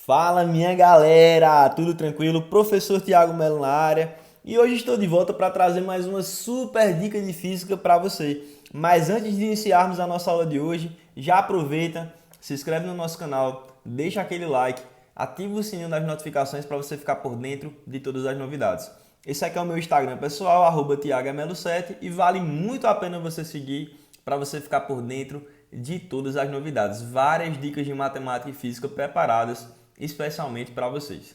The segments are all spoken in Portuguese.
Fala minha galera, tudo tranquilo? Professor Tiago Melo na área e hoje estou de volta para trazer mais uma super dica de física para você. Mas antes de iniciarmos a nossa aula de hoje, já aproveita, se inscreve no nosso canal, deixa aquele like, ativa o sininho das notificações para você ficar por dentro de todas as novidades. Esse aqui é o meu Instagram pessoal, @tiagamelo7 e vale muito a pena você seguir para você ficar por dentro de todas as novidades. Várias dicas de matemática e física preparadas especialmente para vocês.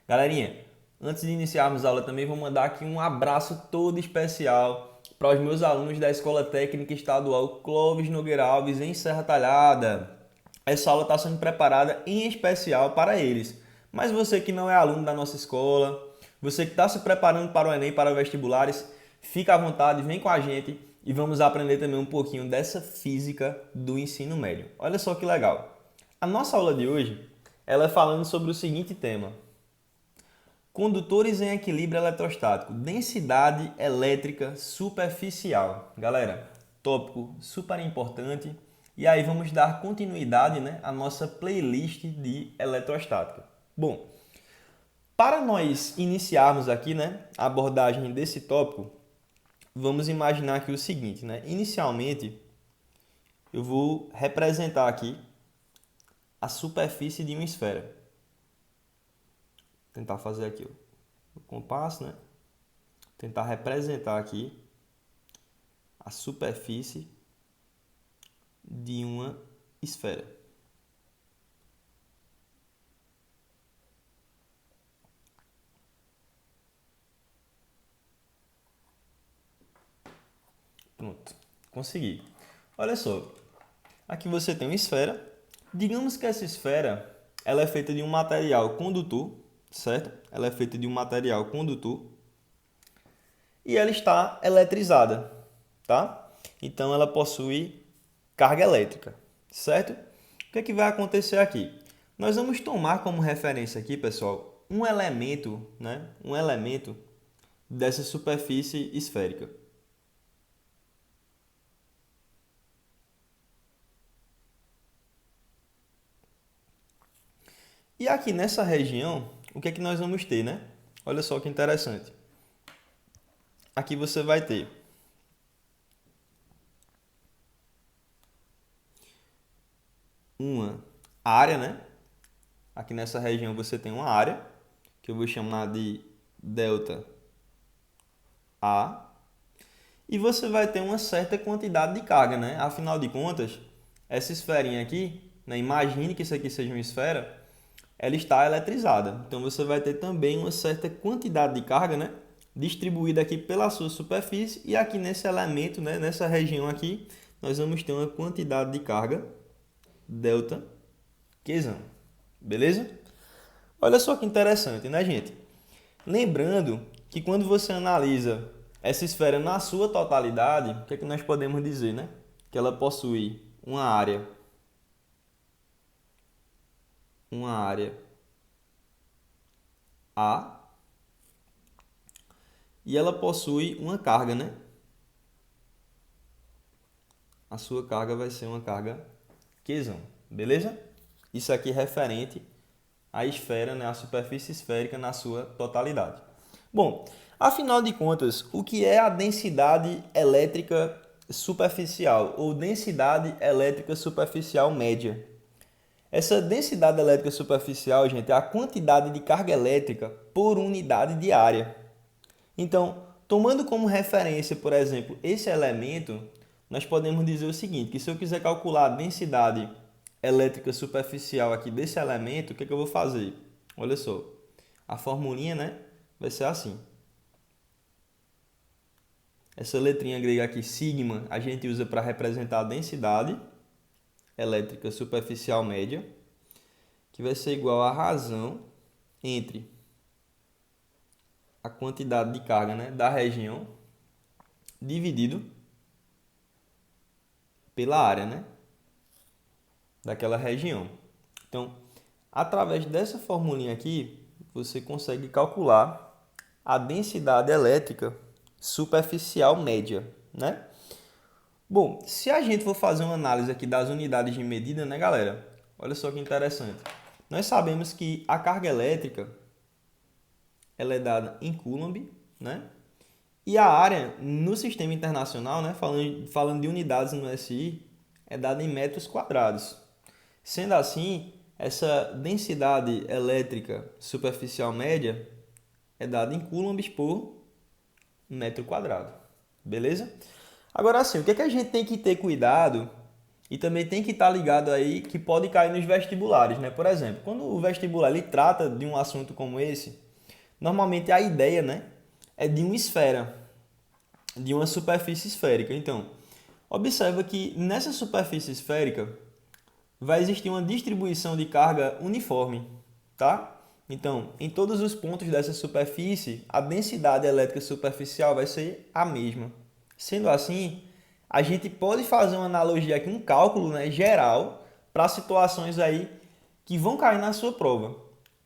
Galerinha, antes de iniciarmos a aula também vou mandar aqui um abraço todo especial para os meus alunos da Escola Técnica Estadual Clóvis Nogueira Alves em Serra Talhada. Essa aula está sendo preparada em especial para eles. Mas você que não é aluno da nossa escola, você que está se preparando para o Enem, para vestibulares, fica à vontade, vem com a gente e vamos aprender também um pouquinho dessa física do ensino médio. Olha só que legal. A nossa aula de hoje ela é falando sobre o seguinte tema: condutores em equilíbrio eletrostático, densidade elétrica superficial. Galera, tópico super importante. E aí vamos dar continuidade, à nossa playlist de eletrostática. Bom, para nós iniciarmos aqui, a abordagem desse tópico, vamos imaginar aqui o seguinte, Inicialmente, eu vou representar aqui a superfície de uma esfera. Vou tentar fazer aqui o compasso, Tentar representar aqui a superfície de uma esfera. Pronto, consegui. Olha só, aqui você tem uma esfera. Digamos que essa esfera ela é feita de um material condutor, certo? Ela é feita de um material condutor e ela está eletrizada, tá? Então ela possui carga elétrica, certo? O que é que vai acontecer aqui? Nós vamos tomar como referência aqui, pessoal, um elemento, Um elemento dessa superfície esférica. E aqui nessa região, o que é que nós vamos ter, Olha só que interessante. Aqui você vai ter uma área, Aqui nessa região você tem uma área, que eu vou chamar de delta A. E você vai ter uma certa quantidade de carga, Afinal de contas, essa esferinha aqui, imagine que isso aqui seja uma esfera, ela está eletrizada. Então você vai ter também uma certa quantidade de carga, distribuída aqui pela sua superfície. E aqui nesse elemento, nessa região aqui, nós vamos ter uma quantidade de carga, delta Qzão. Beleza? Olha só que interessante, gente? Lembrando que quando você analisa essa esfera na sua totalidade, o que é que nós podemos dizer, Que ela possui uma área A e ela possui uma carga, A sua carga vai ser uma carga Qzão, beleza? Isso aqui é referente à esfera, a superfície esférica na sua totalidade. Bom, afinal de contas, o que é a densidade elétrica superficial ou densidade elétrica superficial média? Essa densidade elétrica superficial, gente, é a quantidade de carga elétrica por unidade de área. Então, tomando como referência, por exemplo, esse elemento, nós podemos dizer o seguinte, que se eu quiser calcular a densidade elétrica superficial aqui desse elemento, o que é que eu vou fazer? Olha só, a formulinha, vai ser assim. Essa letrinha grega aqui, sigma, a gente usa para representar a densidade elétrica superficial média, que vai ser igual à razão entre a quantidade de carga, da região dividido pela área, daquela região. Então, através dessa formulinha aqui, você consegue calcular a densidade elétrica superficial média, Bom, se a gente for fazer uma análise aqui das unidades de medida, galera? Olha só que interessante. Nós sabemos que a carga elétrica ela é dada em Coulomb, né? E a área no sistema internacional, né, falando de unidades no SI, é dada em metros quadrados. Sendo assim, essa densidade elétrica superficial média é dada em coulombs por metro quadrado. Beleza? Agora sim, o que é que a gente tem que ter cuidado e também tem que estar ligado aí que pode cair nos vestibulares, né? Por exemplo, quando o vestibular ele trata de um assunto como esse, normalmente a ideia, né, é de uma esfera, de uma superfície esférica. Então, observa que nessa superfície esférica vai existir uma distribuição de carga uniforme, tá? Então, em todos os pontos dessa superfície, a densidade elétrica superficial vai ser a mesma. Sendo assim, a gente pode fazer uma analogia aqui, um cálculo, né, geral para situações aí que vão cair na sua prova.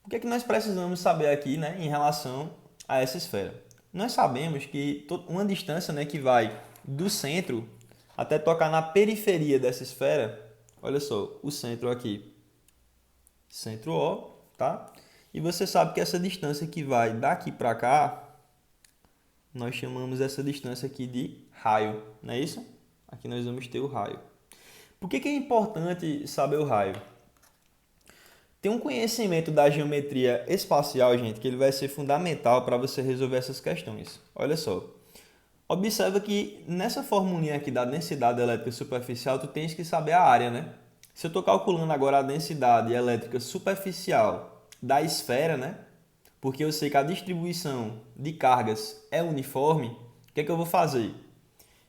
O que é que nós precisamos saber aqui, né, em relação a essa esfera? Nós sabemos que uma distância, né, que vai do centro até tocar na periferia dessa esfera, olha só, o centro aqui, centro O, tá? E você sabe que essa distância que vai daqui para cá, nós chamamos essa distância aqui de raio, não é isso? Aqui nós vamos ter o raio. Por que é importante saber o raio? Tem um conhecimento da geometria espacial, gente, que ele vai ser fundamental para você resolver essas questões. Olha só. Observa que nessa formulinha aqui da densidade elétrica superficial, tu tens que saber a área, né? Se eu estou calculando agora a densidade elétrica superficial da esfera, né? Porque eu sei que a distribuição de cargas é uniforme, o que é que eu vou fazer?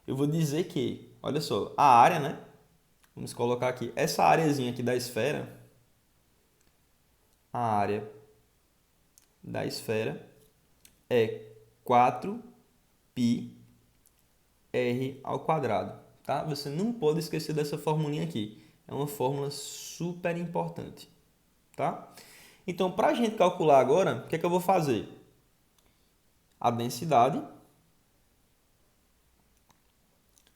Eu vou dizer que, olha só, a área, né? Vamos colocar aqui, essa areazinha aqui da esfera, a área da esfera é 4πr ao quadrado, tá? Você não pode esquecer dessa formulinha aqui. É uma fórmula super importante, tá? Então, para a gente calcular agora, o que é que eu vou fazer? A densidade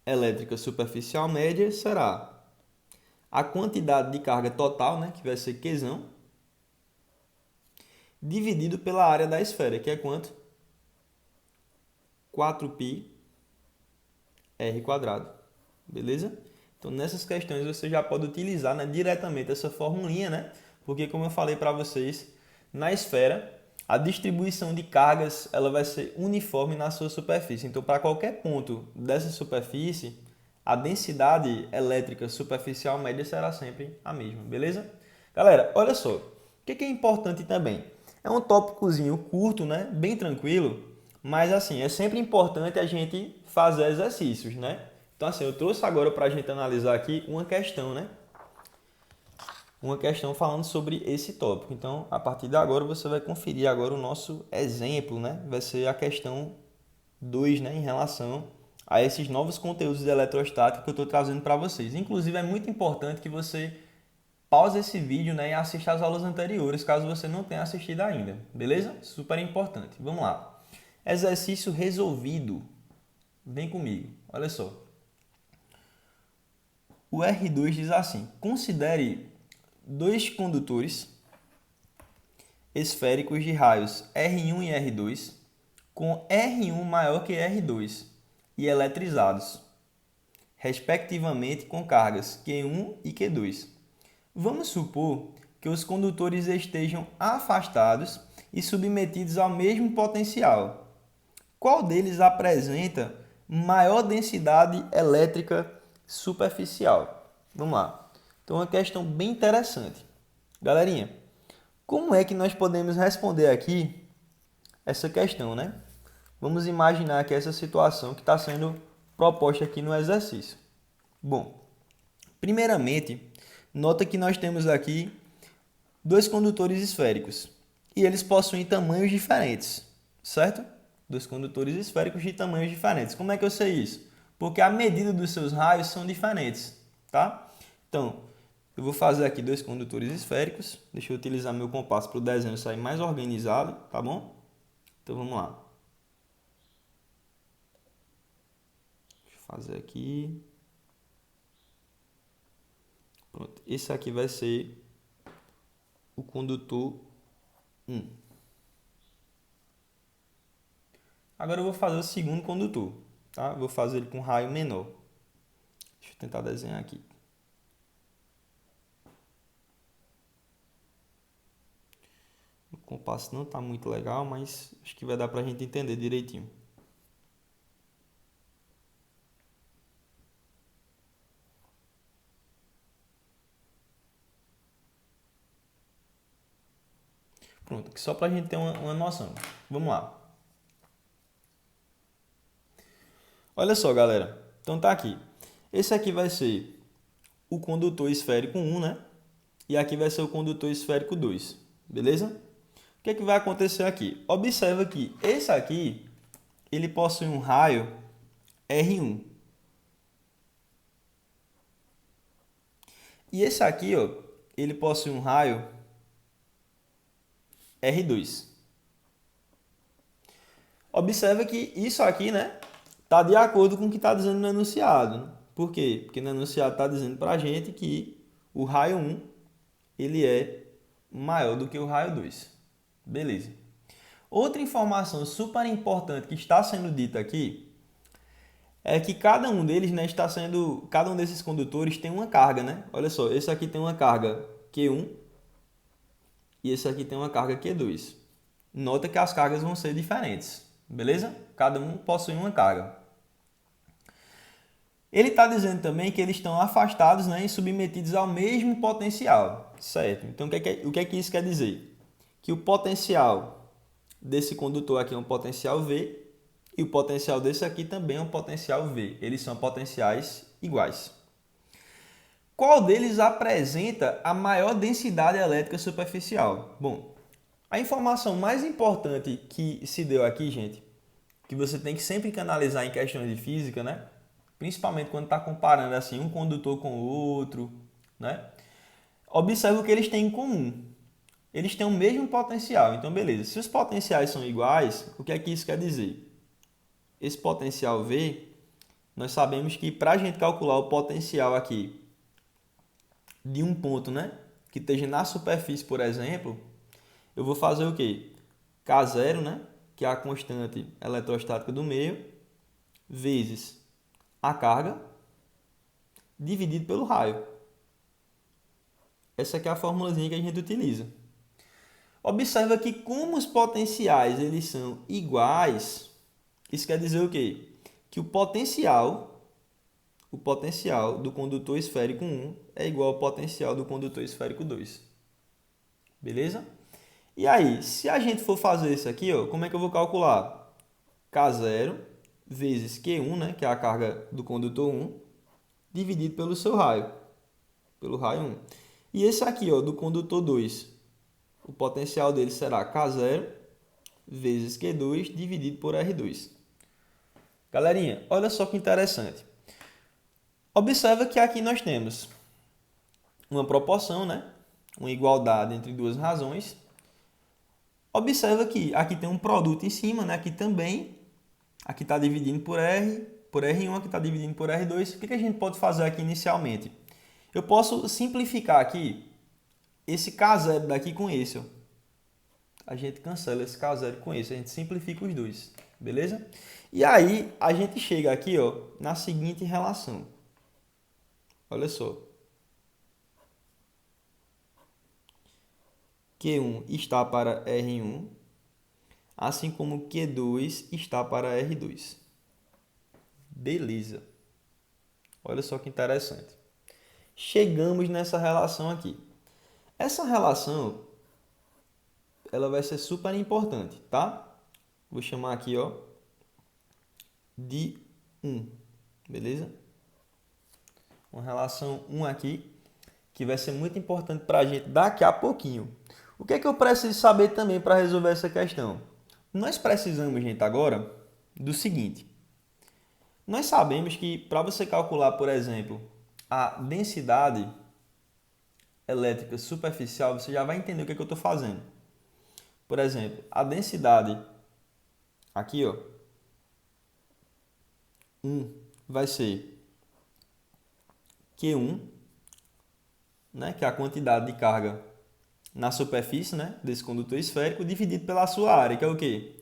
elétrica superficial média será a quantidade de carga total, né, que vai ser Qzão, dividido pela área da esfera, que é quanto? 4πr². Beleza? Então, nessas questões você já pode utilizar, né, diretamente essa formulinha, né? Porque, como eu falei para vocês, na esfera, a distribuição de cargas ela vai ser uniforme na sua superfície. Então, para qualquer ponto dessa superfície, a densidade elétrica superficial média será sempre a mesma, beleza? Galera, olha só, o que é importante também? É um tópicozinho curto, né? Bem tranquilo, mas assim, é sempre importante a gente fazer exercícios, né? Então assim, eu trouxe agora para a gente analisar aqui uma questão, né? Uma questão falando sobre esse tópico. Então, a partir de agora, você vai conferir agora o nosso exemplo, né? Vai ser a questão 2, né? Em relação a esses novos conteúdos de eletrostática que eu estou trazendo para vocês. Inclusive, é muito importante que você pause esse vídeo, né? E assista às aulas anteriores, caso você não tenha assistido ainda. Beleza? Super importante. Vamos lá. Exercício resolvido. Vem comigo. Olha só. O R2 diz assim: considere dois condutores esféricos de raios R1 e R2 com R1 maior que R2 e eletrizados, respectivamente com cargas Q1 e Q2. Vamos supor que os condutores estejam afastados e submetidos ao mesmo potencial. Qual deles apresenta maior densidade elétrica superficial? Vamos lá. Então, uma questão bem interessante. Galerinha, como é que nós podemos responder aqui essa questão, né? Vamos imaginar aqui essa situação que está sendo proposta aqui no exercício. Bom, primeiramente, nota que nós temos aqui dois condutores esféricos e eles possuem tamanhos diferentes, certo? Dois condutores esféricos de tamanhos diferentes. Como é que eu sei isso? Porque a medida dos seus raios são diferentes, tá? Então, eu vou fazer aqui dois condutores esféricos. Deixa eu utilizar meu compasso para o desenho sair mais organizado, tá bom? Então, vamos lá. Deixa eu fazer aqui. Pronto. Esse aqui vai ser o condutor 1. Agora eu vou fazer o segundo condutor, tá? Vou fazer ele com raio menor. Deixa eu tentar desenhar aqui. O compasso não está muito legal, mas acho que vai dar para a gente entender direitinho. Pronto, só para a gente ter uma noção. Vamos lá. Olha só, galera. Então tá aqui. Esse aqui vai ser o condutor esférico 1, né? E aqui vai ser o condutor esférico 2. Beleza? O que é que vai acontecer aqui? Observa que esse aqui, ele possui um raio R1. E esse aqui, ó, ele possui um raio R2. Observa que isso aqui, né, está de acordo com o que está dizendo no enunciado. Por quê? Porque no enunciado está dizendo para a gente que o raio 1 ele é maior do que o raio 2. Beleza. Outra informação super importante que está sendo dita aqui é que cada um deles, né, cada um desses condutores tem uma carga, né? Olha só, esse aqui tem uma carga Q1 e esse aqui tem uma carga Q2. Nota que as cargas vão ser diferentes, beleza? Cada um possui uma carga. Ele está dizendo também que eles estão afastados, né, e submetidos ao mesmo potencial, certo? Então, o que é que isso quer dizer? Que o potencial desse condutor aqui é um potencial V e o potencial desse aqui também é um potencial V. Eles são potenciais iguais. Qual deles apresenta a maior densidade elétrica superficial? Bom, a informação mais importante que se deu aqui, gente, que você tem que sempre analisar em questões de física, né? Principalmente quando está comparando assim um condutor com o outro, né? Observe o que eles têm em comum. Eles têm o mesmo potencial. Então, beleza. Se os potenciais são iguais, o que é que isso quer dizer? Esse potencial V, nós sabemos que para a gente calcular o potencial aqui de um ponto, né, que esteja na superfície, por exemplo, eu vou fazer o quê? K0, né, que é a constante eletrostática do meio, vezes a carga, dividido pelo raio. Essa aqui é a formulazinha que a gente utiliza. Observa que como os potenciais eles são iguais, isso quer dizer o quê? Que o potencial do condutor esférico 1 é igual ao potencial do condutor esférico 2. Beleza? E aí, se a gente for fazer isso aqui, ó, como é que eu vou calcular? K0 vezes Q1, né, que é a carga do condutor 1, dividido pelo seu raio, pelo raio 1. E esse aqui, ó, do condutor 2, o potencial dele será K0 vezes Q2 dividido por R2. Galerinha, olha só que interessante. Observa que aqui nós temos uma proporção, né? Uma igualdade entre duas razões. Observa que aqui tem um produto em cima, né? Aqui também. Aqui está dividindo por R1, aqui está dividindo por R2. O que a gente pode fazer aqui inicialmente? Eu posso simplificar aqui esse K0 daqui com esse, ó. A gente cancela esse K0 com esse, a gente simplifica os dois, beleza? E aí, a gente chega aqui, ó, na seguinte relação. Olha só. Q1 está para R1, assim como Q2 está para R2. Beleza. Olha só que interessante. Chegamos nessa relação aqui. Essa relação, ela vai ser super importante, tá? Vou chamar aqui, ó, de 1, beleza? Uma relação 1 aqui, que vai ser muito importante para a gente daqui a pouquinho. O que é que eu preciso saber também para resolver essa questão? Nós precisamos, gente, agora do seguinte. Nós sabemos que para você calcular, por exemplo, a densidade elétrica superficial, você já vai entender o que é que eu estou fazendo. Por exemplo, a densidade aqui, ó, 1 vai ser Q1, né, que é a quantidade de carga na superfície, né, desse condutor esférico, dividido pela sua área, que é o quê?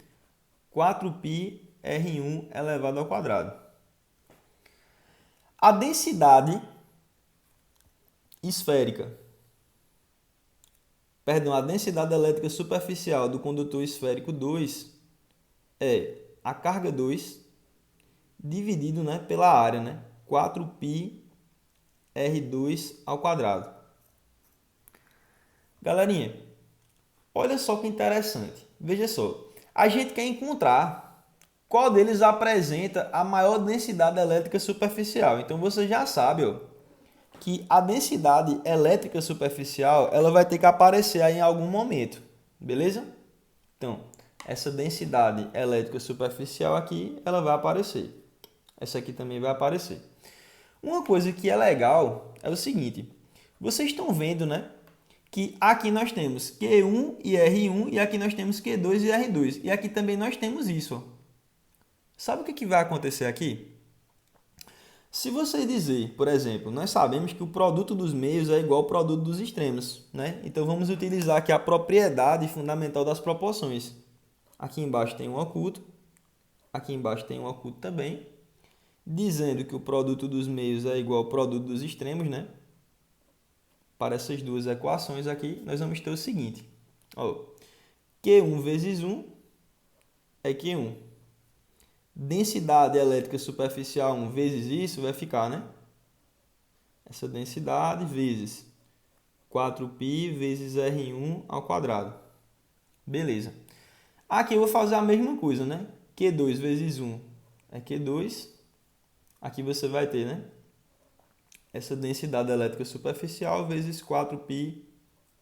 4πr1 elevado ao quadrado. A densidade esférica, a densidade elétrica superficial do condutor esférico 2 é a carga 2 dividido, né, pela área, né, 4πr2 ao quadrado. Galerinha, olha só que interessante. Veja só, a gente quer encontrar qual deles apresenta a maior densidade elétrica superficial. Então você já sabe, ó, que a densidade elétrica superficial ela vai ter que aparecer aí em algum momento, beleza? Então, essa densidade elétrica superficial aqui, ela vai aparecer. Essa aqui também vai aparecer. Uma coisa que é legal é o seguinte, vocês estão vendo, né? Que aqui nós temos Q1 e R1 e aqui nós temos Q2 e R2. E aqui também nós temos isso. Ó. Sabe o que vai acontecer aqui? Se você dizer, por exemplo, nós sabemos que o produto dos meios é igual ao produto dos extremos, né? Então vamos utilizar aqui a propriedade fundamental das proporções. Aqui embaixo tem um oculto, aqui embaixo tem um oculto também, dizendo que o produto dos meios é igual ao produto dos extremos, né? Para essas duas equações aqui, nós vamos ter o seguinte. Ó, Q1 vezes 1 é Q1. Densidade elétrica superficial 1 vezes isso vai ficar, né? Essa densidade vezes 4π vezes R1 ao quadrado. Beleza. Aqui eu vou fazer a mesma coisa, né? Q2 vezes 1 é Q2. Aqui você vai ter, né? Essa densidade elétrica superficial vezes 4π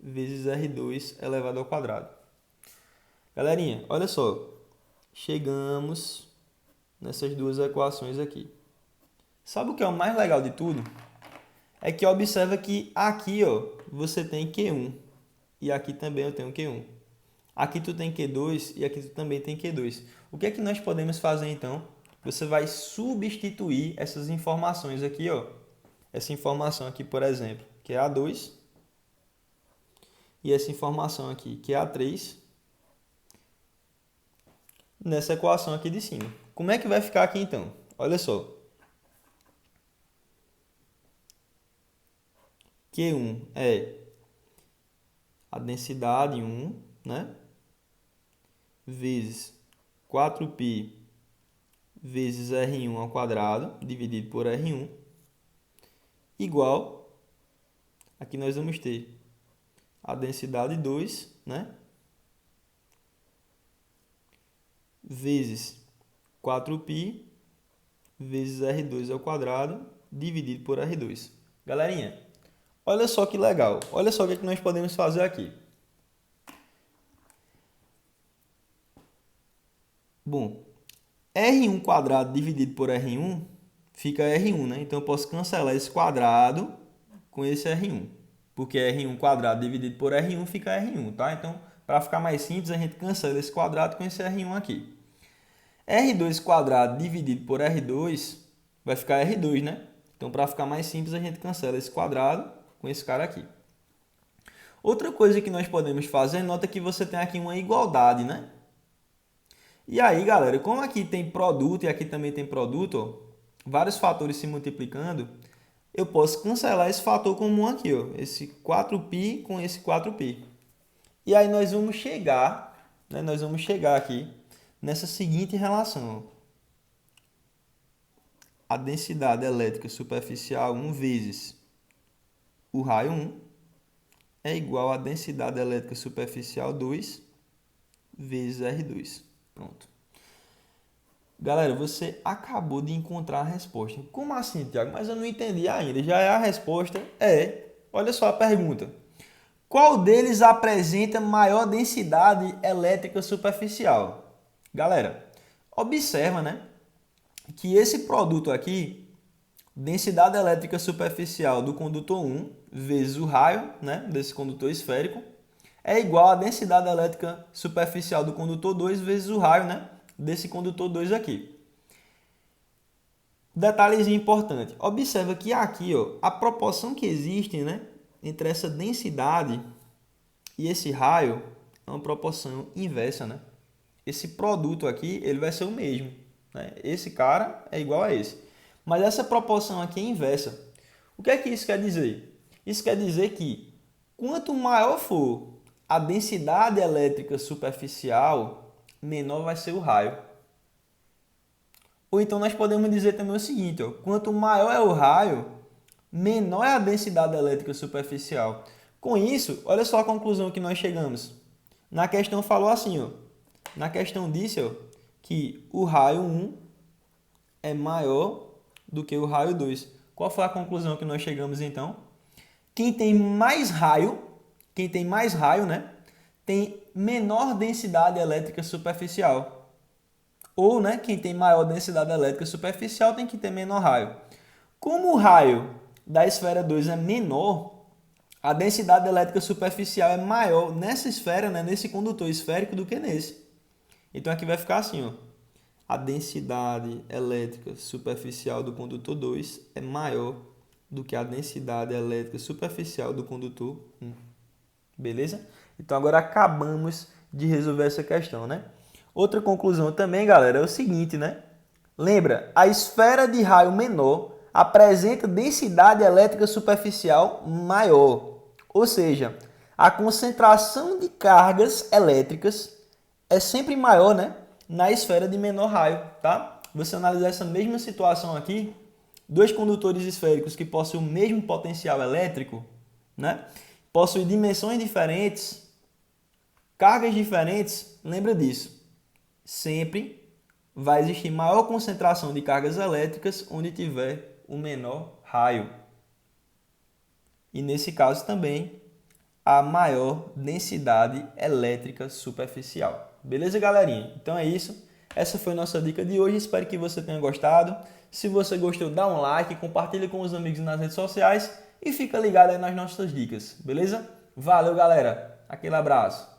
vezes R2 elevado ao quadrado. Galerinha, olha só. Chegamos nessas duas equações aqui. Sabe o que é o mais legal de tudo? É que observa que aqui ó, você tem Q1 e aqui também eu tenho Q1. Aqui tu tem Q2 e aqui tu também tem Q2. O que é que nós podemos fazer então? Você vai substituir essas informações aqui, ó. Essa informação aqui, por exemplo, que é A2, e essa informação aqui, que é A3, nessa equação aqui de cima. Como é que vai ficar aqui então? Olha só. Q1 é a densidade 1, né? Vezes 4π vezes R1 ao quadrado, dividido por R1, igual, aqui nós vamos ter a densidade 2, né? Vezes 4π vezes R2 ao quadrado, dividido por R2. Galerinha, olha só que legal. Olha só o que nós podemos fazer aqui. Bom, R1 quadrado dividido por R1 fica R1, né? Então eu posso cancelar esse quadrado com esse R1. Porque R1 quadrado dividido por R1 fica R1, tá? Então, para ficar mais simples, a gente cancela esse quadrado com esse R1 aqui. R2 quadrado dividido por R2 vai ficar R2, né? Então, para ficar mais simples, a gente cancela esse quadrado com esse cara aqui. Outra coisa que nós podemos fazer, nota que você tem aqui uma igualdade, né? E aí, galera, como aqui tem produto e aqui também tem produto, ó, vários fatores se multiplicando, eu posso cancelar esse fator comum aqui, ó, esse 4π com esse 4π. E aí nós vamos chegar, né, aqui nessa seguinte relação. Ó. A densidade elétrica superficial 1 vezes o raio 1 é igual à densidade elétrica superficial 2 vezes R2. Pronto. Galera, você acabou de encontrar a resposta. Como assim, Tiago? Mas eu não entendi ainda. Já é a resposta? É. Olha só a pergunta. Qual deles apresenta maior densidade elétrica superficial? Galera, observa, né? Que esse produto aqui, densidade elétrica superficial do condutor 1 vezes o raio, né, desse condutor esférico, é igual à densidade elétrica superficial do condutor 2 vezes o raio, né, desse condutor 2 aqui. Detalhezinho importante. Observa que aqui, ó, a proporção que existe, né, entre essa densidade e esse raio é uma proporção inversa, né? Esse produto aqui, ele vai ser o mesmo, né? Esse cara é igual a esse. Mas essa proporção aqui é inversa. O que é que isso quer dizer? Isso quer dizer que quanto maior for a densidade elétrica superficial, menor vai ser o raio. Ou então nós podemos dizer também o seguinte, ó, quanto maior é o raio, menor é a densidade elétrica superficial. Com isso, olha só a conclusão que nós chegamos. Na questão falou assim, ó, na questão disse ó, que o raio 1 é maior do que o raio 2. Qual foi a conclusão que nós chegamos então? Quem tem mais raio, né, tem menor densidade elétrica superficial. Ou, né, quem tem maior densidade elétrica superficial tem que ter menor raio. Como o raio da esfera 2 é menor, a densidade elétrica superficial é maior nessa esfera, né, nesse condutor esférico, do que nesse. Então aqui vai ficar assim, ó. A densidade elétrica superficial do condutor 2 é maior do que a densidade elétrica superficial do condutor 1. Beleza? Então agora acabamos de resolver essa questão, né? Outra conclusão também, galera, é o seguinte, né? Lembra, a esfera de raio menor apresenta densidade elétrica superficial maior. Ou seja, a concentração de cargas elétricas é sempre maior, né, na esfera de menor raio, tá? Você analisar essa mesma situação aqui, dois condutores esféricos que possuem o mesmo potencial elétrico, né, possuem dimensões diferentes, cargas diferentes, lembra disso. Sempre vai existir maior concentração de cargas elétricas onde tiver o menor raio. E nesse caso também a maior densidade elétrica superficial. Beleza, galerinha? Então é isso. Essa foi a nossa dica de hoje. Espero que você tenha gostado. Se você gostou, dá um like, compartilha com os amigos nas redes sociais e fica ligado aí nas nossas dicas. Beleza? Valeu, galera. Aquele abraço.